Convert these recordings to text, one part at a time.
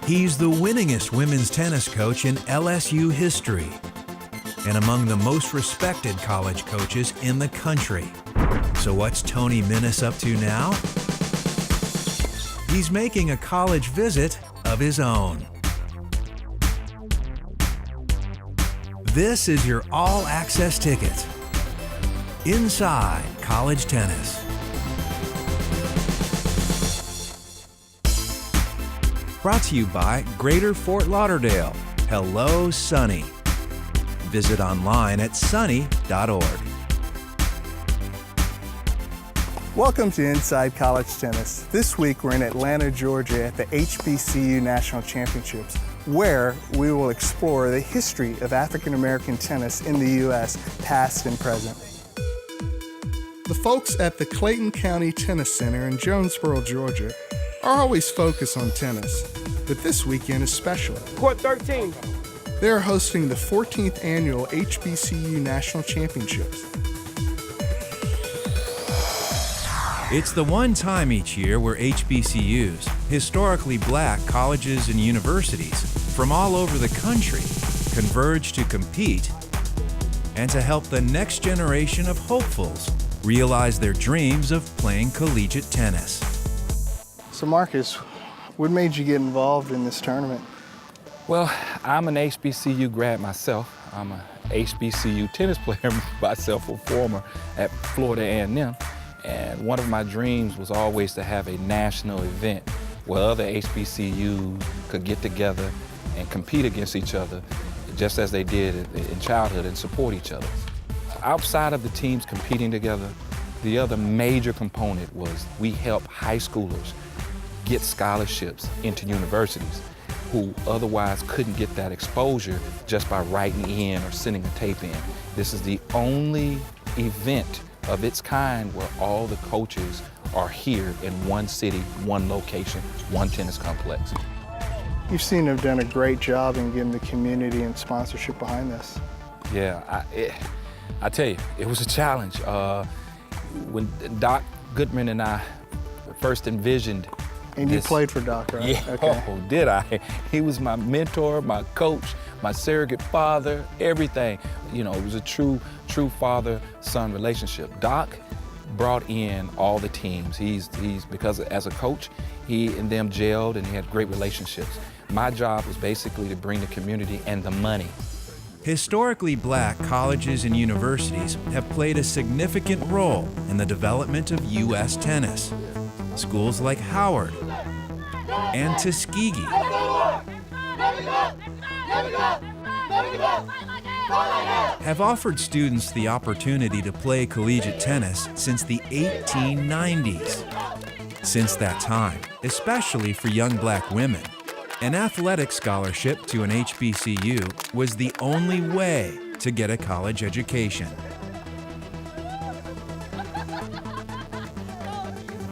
He's the winningest women's tennis coach in LSU history and among the most respected college coaches in the country. So what's Tony Minnis up to now? He's making a college visit of his own. This is your all-access ticket. Inside College Tennis. Brought to you by Greater Fort Lauderdale. Hello, Sunny. Visit online at sunny.org. Welcome to Inside College Tennis. This week we're in Atlanta, Georgia at the HBCU National Championships, where we will explore the history of African American tennis in the U.S., past and present. The folks at the Clayton County Tennis Center in Jonesboro, Georgia, are always focused on tennis, but this weekend is special. Court 13. They are hosting the 14th Annual HBCU National Championships. It's the one time each year where HBCUs, historically black colleges and universities from all over the country, converge to compete and to help the next generation of hopefuls realize their dreams of playing collegiate tennis. So Marcus, what made you get involved in this tournament? Well, I'm an HBCU grad myself. I'm an HBCU tennis player myself, a former at Florida A&M. And one of my dreams was always to have a national event where other HBCUs could get together and compete against each other, just as they did in childhood, and support each other. Outside of the teams competing together, the other major component was we help high schoolers get scholarships into universities who otherwise couldn't get that exposure just by writing in or sending a tape in. This is the only event of its kind where all the coaches are here in one city, one location, one tennis complex. You seem to have done a great job in getting the community and sponsorship behind this. Yeah, I tell you, it was a challenge. When Doc Goodman and I first envisioned And you played for Doc, right? Yeah, okay. Oh, did I? He was my mentor, my coach, my surrogate father, everything. You know, it was a true father-son relationship. Doc brought in all the teams. He's because as a coach, he and them gelled and he had great relationships. My job was basically to bring the community and the money. Historically black colleges and universities have played a significant role in the development of U.S. tennis. Schools like Howard and Tuskegee have offered students the opportunity to play collegiate tennis since the 1890s. Since that time, especially for young black women, an athletic scholarship to an HBCU was the only way to get a college education.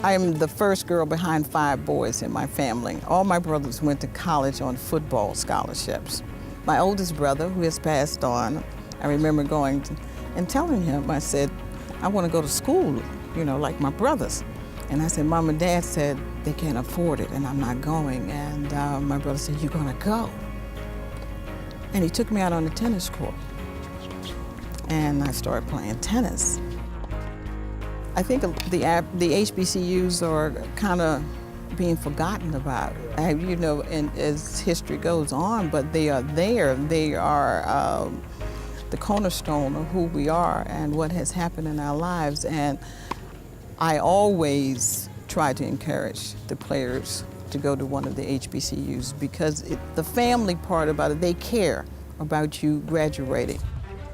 I am the first girl behind 5 boys in my family. All my brothers went to college on football scholarships. My oldest brother, who has passed on, I remember going and telling him, I said, I want to go to school, you know, like my brothers. And I said, Mom and Dad said they can't afford it and I'm not going. And my brother said, you're going to go. And he took me out on the tennis court. And I started playing tennis. I think the HBCUs are kind of being forgotten about, you know, and as history goes on, but they are there. They are the cornerstone of who we are and what has happened in our lives. And I always try to encourage the players to go to one of the HBCUs because the family part about it, they care about you graduating.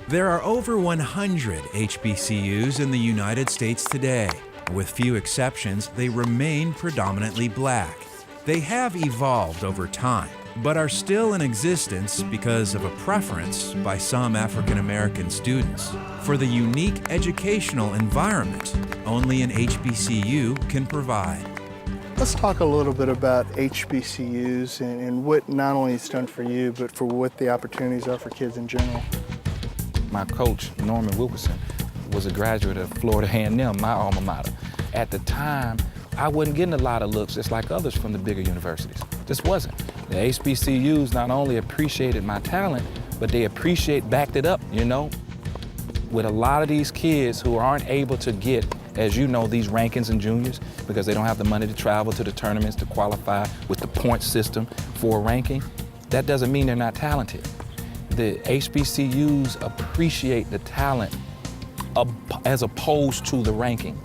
There are over 100 HBCUs in the United States today. With few exceptions, they remain predominantly black. They have evolved over time, but are still in existence because of a preference by some African American students for the unique educational environment only an HBCU can provide. Let's talk a little bit about HBCUs and what not only it's done for you, but for what the opportunities are for kids in general. My coach, Norman Wilkerson, was a graduate of Florida A&M, my alma mater. At the time, I wasn't getting a lot of looks just like others from the bigger universities. Just wasn't. The HBCUs not only appreciated my talent, but they backed it up, you know? With a lot of these kids who aren't able to get, as you know, these rankings in juniors because they don't have the money to travel to the tournaments to qualify with the point system for a ranking, that doesn't mean they're not talented. The HBCUs appreciate the talent as opposed to the ranking.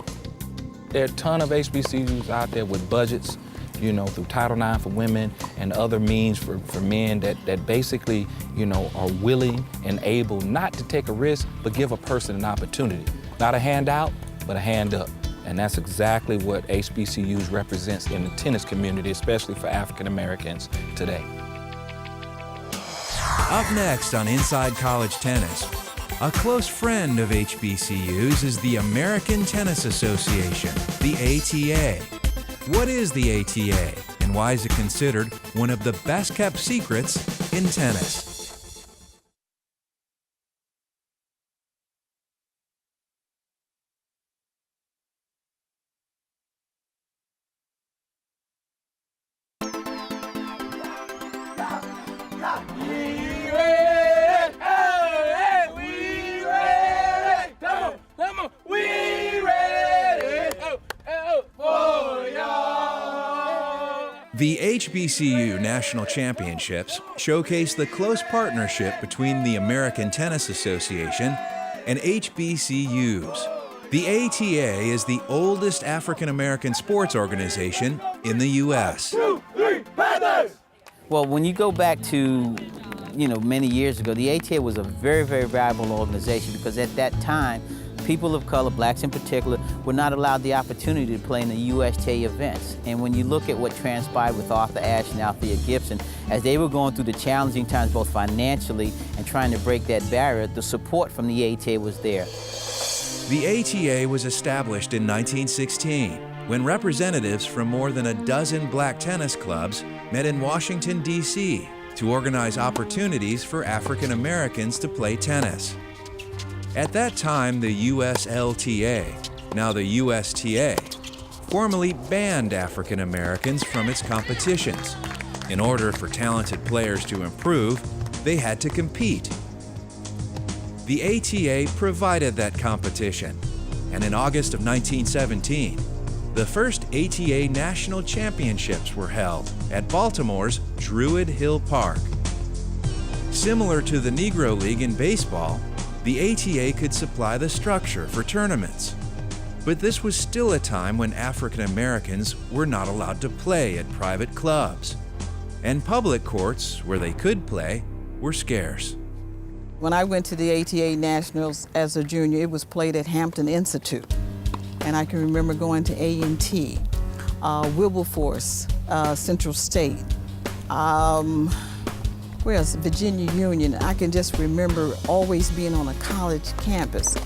There are a ton of HBCUs out there with budgets, you know, through Title IX for women and other means for men that basically, you know, are willing and able not to take a risk, but give a person an opportunity. Not a handout, but a hand up. And that's exactly what HBCUs represents in the tennis community, especially for African Americans today. Up next on Inside College Tennis, a close friend of HBCUs is the American Tennis Association, the ATA. What is the ATA, and why is it considered one of the best-kept secrets in tennis? The HBCU National Championships showcase the close partnership between the American Tennis Association and HBCUs. The ATA is the oldest African American sports organization in the U.S. Well, when you go back to, many years ago, the ATA was a very, very valuable organization because at that time, people of color, blacks in particular, were not allowed the opportunity to play in the USTA events. And when you look at what transpired with Arthur Ashe and Althea Gibson, as they were going through the challenging times both financially and trying to break that barrier, the support from the ATA was there. The ATA was established in 1916 when representatives from more than a dozen black tennis clubs met in Washington, D.C. to organize opportunities for African Americans to play tennis. At that time, the USLTA, now the USTA, formally banned African Americans from its competitions. In order for talented players to improve, they had to compete. The ATA provided that competition, and in August of 1917, the first ATA National Championships were held at Baltimore's Druid Hill Park. Similar to the Negro League in baseball, the ATA could supply the structure for tournaments. But this was still a time when African Americans were not allowed to play at private clubs, and public courts where they could play were scarce. When I went to the ATA Nationals as a junior, it was played at Hampton Institute. And I can remember going to A&T, Wilberforce, Central State, where else? Virginia Union. I can just remember always being on a college campus.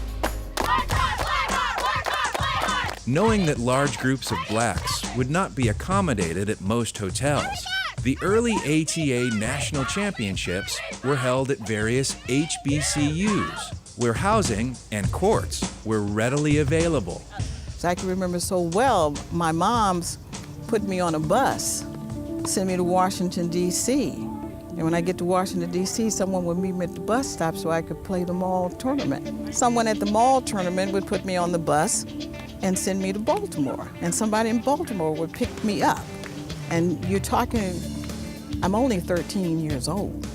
Knowing that large groups of blacks would not be accommodated at most hotels, the early ATA National Championships were held at various HBCUs, where housing and courts were readily available. So I can remember so well, my mom's put me on a bus, sent me to Washington, D.C. And when I get to Washington, D.C., someone would meet me at the bus stop so I could play the mall tournament. Someone at the mall tournament would put me on the bus and send me to Baltimore. And somebody in Baltimore would pick me up. And you're talking, I'm only 13 years old.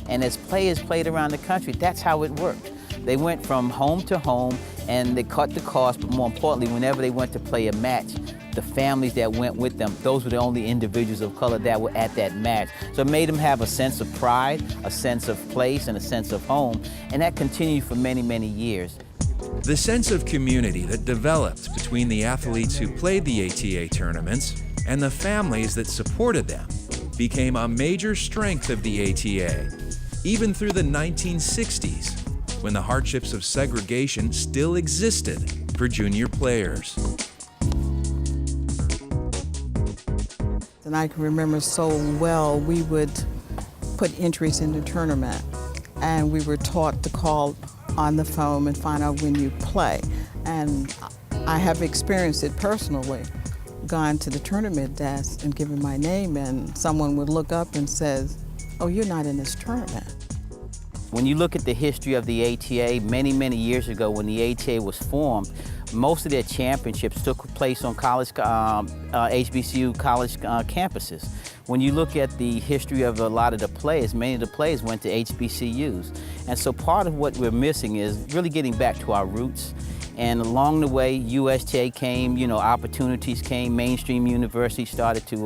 And as players played around the country, that's how it worked. They went from home to home and they cut the cost, but more importantly, whenever they went to play a match, the families that went with them, those were the only individuals of color that were at that match. So it made them have a sense of pride, a sense of place, and a sense of home, and that continued for many, many years. The sense of community that developed between the athletes who played the ATA tournaments and the families that supported them became a major strength of the ATA, even through the 1960s, when the hardships of segregation still existed for junior players. And I can remember so well, we would put entries in the tournament, and we were taught to call on the phone and find out when you play. And I have experienced it personally, gone to the tournament desk and given my name, and someone would look up and says, "Oh, you're not in this tournament." When you look at the history of the ATA, many, many years ago when the ATA was formed, most of their championships took place on college, HBCU college campuses. When you look at the history of a lot of the players, many of the players went to HBCUs. And so part of what we're missing is really getting back to our roots. And along the way, USTA came, opportunities came, mainstream universities started to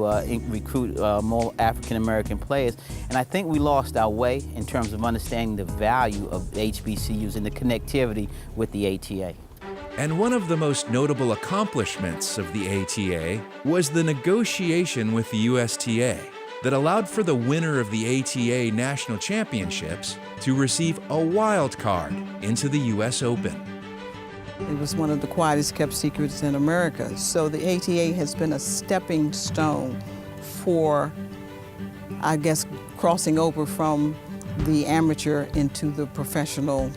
recruit more African-American players. And I think we lost our way in terms of understanding the value of HBCUs and the connectivity with the ATA. And one of the most notable accomplishments of the ATA was the negotiation with the USTA that allowed for the winner of the ATA National Championships to receive a wild card into the US Open. It was one of the quietest kept secrets in America. So the ATA has been a stepping stone for, I guess, crossing over from the amateur into the professional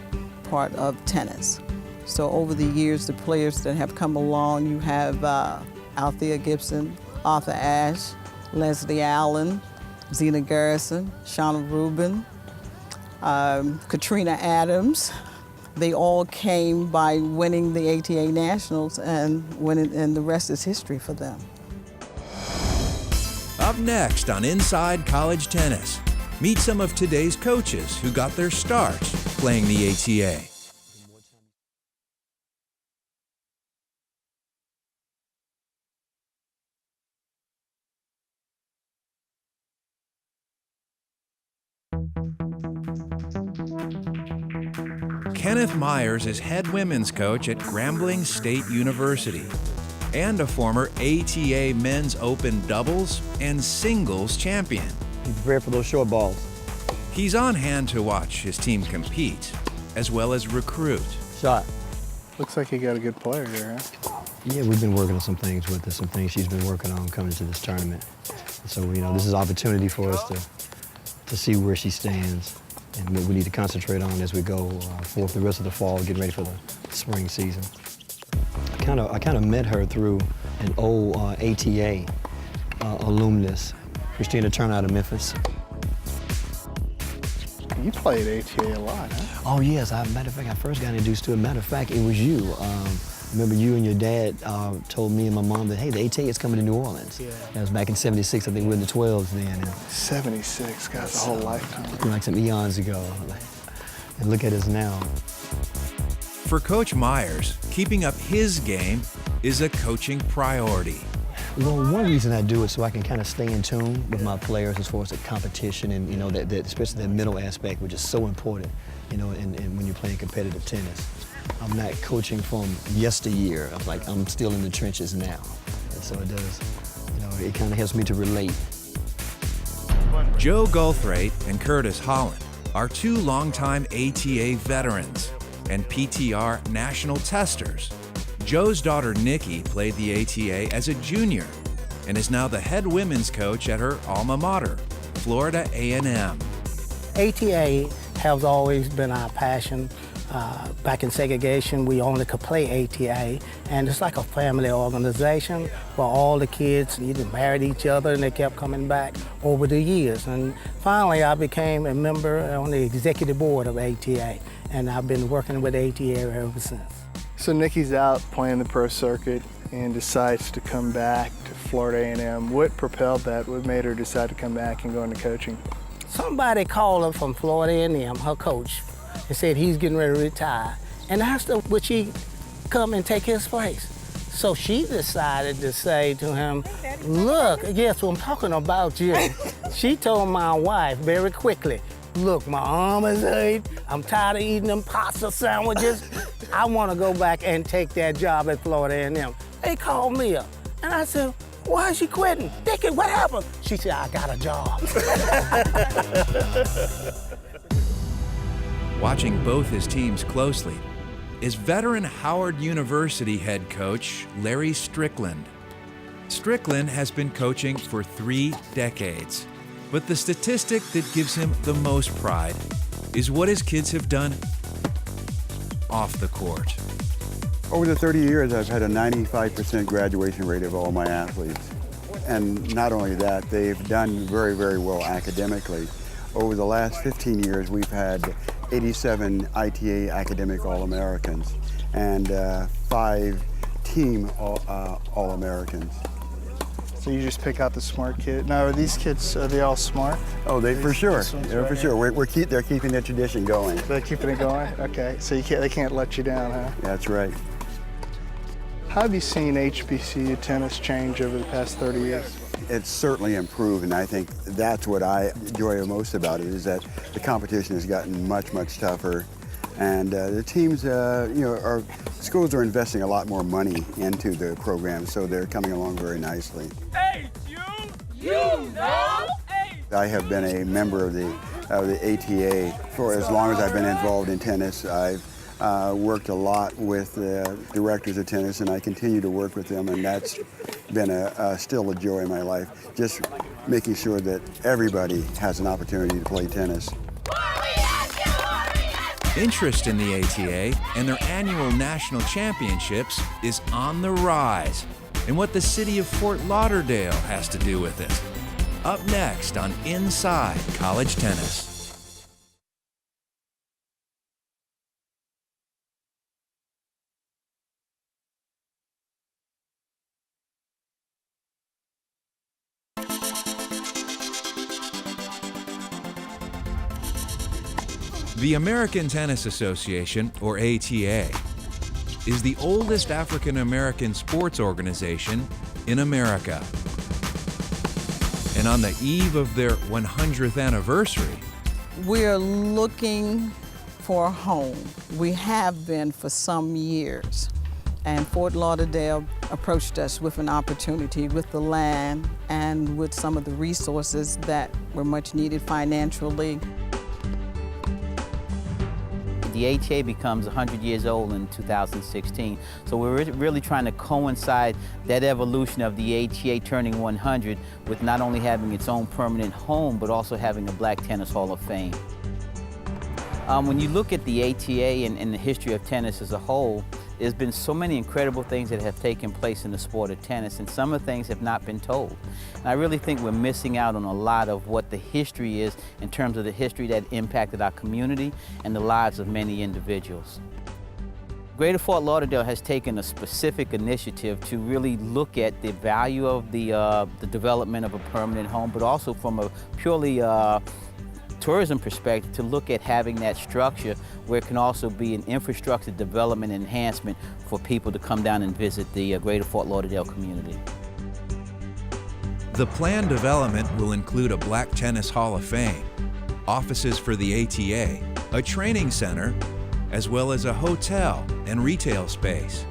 part of tennis. So over the years, the players that have come along, you have Althea Gibson, Arthur Ashe, Leslie Allen, Zena Garrison, Shauna Rubin, Katrina Adams. They all came by winning the ATA Nationals, and the rest is history for them. Up next on Inside College Tennis, meet some of today's coaches who got their starts playing the ATA. Kenneth Myers is head women's coach at Grambling State University and a former ATA Men's Open doubles and singles champion. Be prepared for those short balls. He's on hand to watch his team compete, as well as recruit. Shot. Looks like you got a good player here, huh? Yeah, we've been working on some things with her, some things she's been working on coming to this tournament. So, this is an opportunity for us to see where she stands and what we need to concentrate on as we go for the rest of the fall, getting ready for the spring season. I kind of met her through an old ATA alumnus, Christina Turner out of Memphis. You played ATA a lot, huh? Oh yes, matter of fact, I first got introduced to it. Matter of fact, it was you. Remember you and your dad told me and my mom that, hey, the ATA is coming to New Orleans. Yeah. That was back in '76, I think we were in the 12s then. And 76, God, that's a whole lifetime. Like some eons ago. And look at us now. For Coach Myers, keeping up his game is a coaching priority. Well, one reason I do it so I can kind of stay in tune with my players as far as the competition and, that especially that mental aspect, which is so important, and when you're playing competitive tennis. I'm not coaching from yesteryear. I'm still in the trenches now. And so it does, it kind of helps me to relate. Joe Gulthwaite and Curtis Holland are two longtime ATA veterans and PTR national testers. Joe's daughter Nikki played the ATA as a junior and is now the head women's coach at her alma mater, Florida A&M. ATA has always been our passion. Back in segregation, we only could play ATA, and it's like a family organization where all the kids either married each other and they kept coming back over the years. And finally, I became a member on the executive board of ATA, and I've been working with ATA ever since. So Nikki's out playing the pro circuit and decides to come back to Florida A&M. What propelled that? What made her decide to come back and go into coaching? Somebody called her from Florida A&M, her coach, and said he's getting ready to retire, and asked her would she come and take his place. So she decided to say to him, look, yes, I'm talking about you. She told my wife very quickly, look, my arm is hurt, I'm tired of eating them pasta sandwiches. I want to go back and take that job at Florida A&M. They called me up, and I said, why is she quitting? Dickie, what happened? She said, I got a job. Watching both his teams closely is veteran Howard University head coach Larry Strickland. Strickland has been coaching for 3 decades, but the statistic that gives him the most pride is what his kids have done off the court. Over the 30 years, I've had a 95% graduation rate of all my athletes. And not only that, they've done very, very well academically. Over the last 15 years, we've had 87 ITA academic All-Americans and 5 team All-Americans. So you just pick out the smart kid. Now, are these kids, are they all smart? Oh, for sure. Yeah, for sure. They're keeping the tradition going. They're keeping it going? Okay. So they can't let you down, huh? That's right. How have you seen HBCU tennis change over the past 30 years? It's certainly improved, and I think that's what I enjoy most about it, is that the competition has gotten much, much tougher. And the teams, schools are investing a lot more money into the program, so they're coming along very nicely. I have been a member of the ATA for as long as I've been involved in tennis. I've worked a lot with directors of tennis, and I continue to work with them, and that's been still a joy in my life, just making sure that everybody has an opportunity to play tennis. Interest in the ATA and their annual national championships is on the rise, and what the city of Fort Lauderdale has to do with it. Up next on Inside College Tennis. The American Tennis Association, or ATA, is the oldest African American sports organization in America. And on the eve of their 100th anniversary, We're looking for a home. We have been for some years. And Fort Lauderdale approached us with an opportunity with the land and with some of the resources that were much needed financially. The ATA becomes 100 years old in 2016, so we're really trying to coincide that evolution of the ATA turning 100 with not only having its own permanent home, but also having a Black Tennis Hall of Fame. When you look at the ATA and the history of tennis as a whole, there's been so many incredible things that have taken place in the sport of tennis, and some of the things have not been told. And I really think we're missing out on a lot of what the history is in terms of the history that impacted our community and the lives of many individuals. Greater Fort Lauderdale has taken a specific initiative to really look at the value of the development of a permanent home, but also from a purely tourism perspective, to look at having that structure where it can also be an infrastructure development enhancement for people to come down and visit the Greater Fort Lauderdale community. the planned development will include a Black Tennis Hall of Fame, offices for the ATA, a training center, as well as a hotel and retail space.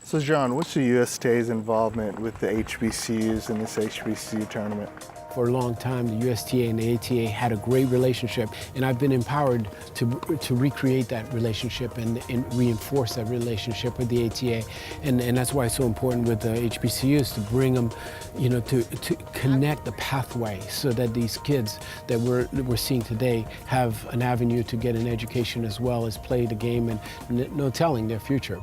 So John, what's the USTA's involvement with the HBCUs in this HBCU tournament? For a long time, the USTA and the ATA had a great relationship, and I've been empowered to recreate that relationship and reinforce that relationship with the ATA. And that's why it's so important with the HBCUs to bring them, you know, to connect the pathway so that these kids that we're seeing today have an avenue to get an education as well as play the game and no telling their future.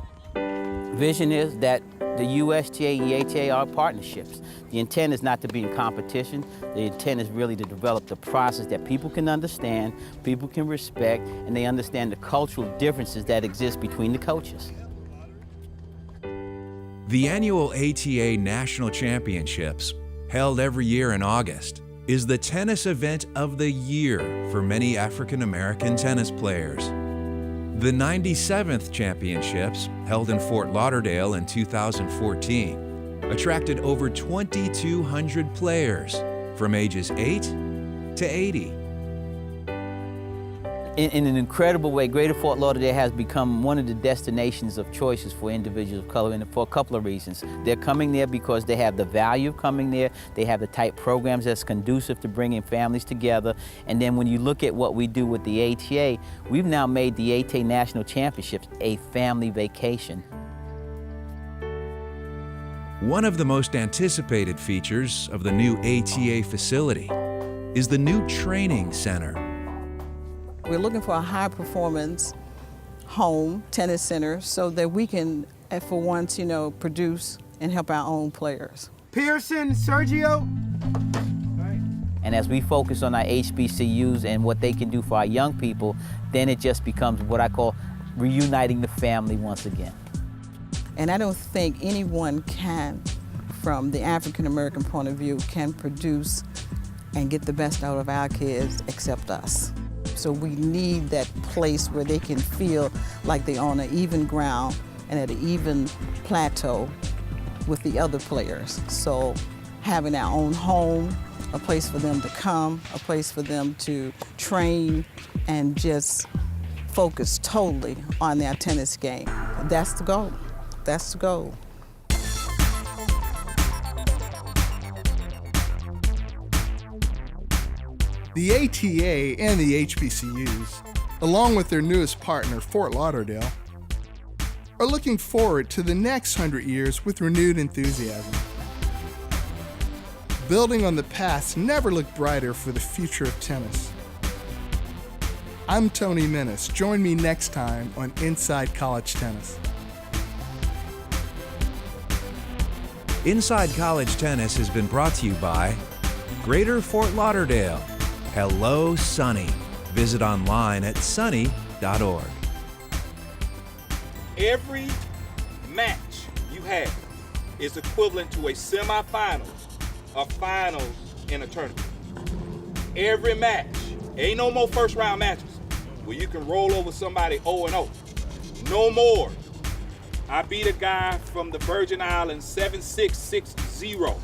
Vision is that the USTA and the ATA are partnerships. The intent is not to be in competition. The intent is really to develop the process that people can understand, people can respect, and they understand the cultural differences that exist between the coaches. The annual ATA National Championships, held every year in August, is the tennis event of the year for many African American tennis players. The 97th Championships, held in Fort Lauderdale in 2014, attracted over 2,200 players from ages 8 to 80. In an incredible way, Greater Fort Lauderdale has become one of the destinations of choices for individuals of color, and for a couple of reasons. They're coming there because they have the value of coming there, they have the type programs that's conducive to bringing families together, and then when you look at what we do with the ATA, we've now made the ATA National Championships a family vacation. One of the most anticipated features of the new ATA facility is the new training center. We're looking for a high-performance home tennis center so that we can, for once, produce and help our own players. Pearson, Sergio. And as we focus on our HBCUs and what they can do for our young people, then it just becomes what I call reuniting the family once again. And I don't think anyone can, from the African American point of view, can produce and get the best out of our kids except us. So we need that place where they can feel like they're on an even ground and at an even plateau with the other players. So having our own home, a place for them to come, a place for them to train and just focus totally on their tennis game. That's the goal. That's the goal. The ATA and the HBCUs, along with their newest partner, Fort Lauderdale, are looking forward to the next 100 years with renewed enthusiasm. Building on the past never looked brighter for the future of tennis. I'm Tony Minnis. Join me next time on Inside College Tennis. Inside College Tennis has been brought to you by Greater Fort Lauderdale. Hello, Sunny. Visit online at sunny.org. Every match you have is equivalent to a semifinals, a finals in a tournament. Every match. Ain't no more first round matches where you can roll over somebody 0-0. No more. I beat a guy from the Virgin Islands 7-6, 6-0.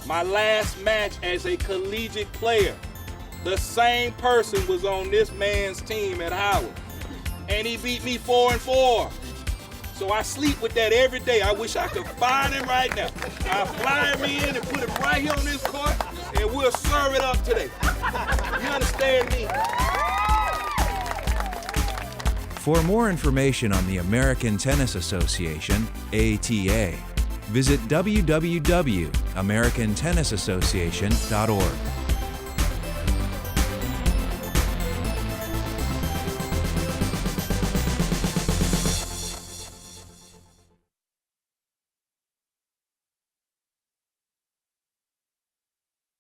My last match as a collegiate player, the same person was on this man's team at Howard, and he beat me 4-4. So I sleep with that every day. I wish I could find him right now. I'll fly him in and put him right here on this court, and we'll serve it up today. You understand me? For more information on the American Tennis Association, ATA, visit www.americantennisassociation.org.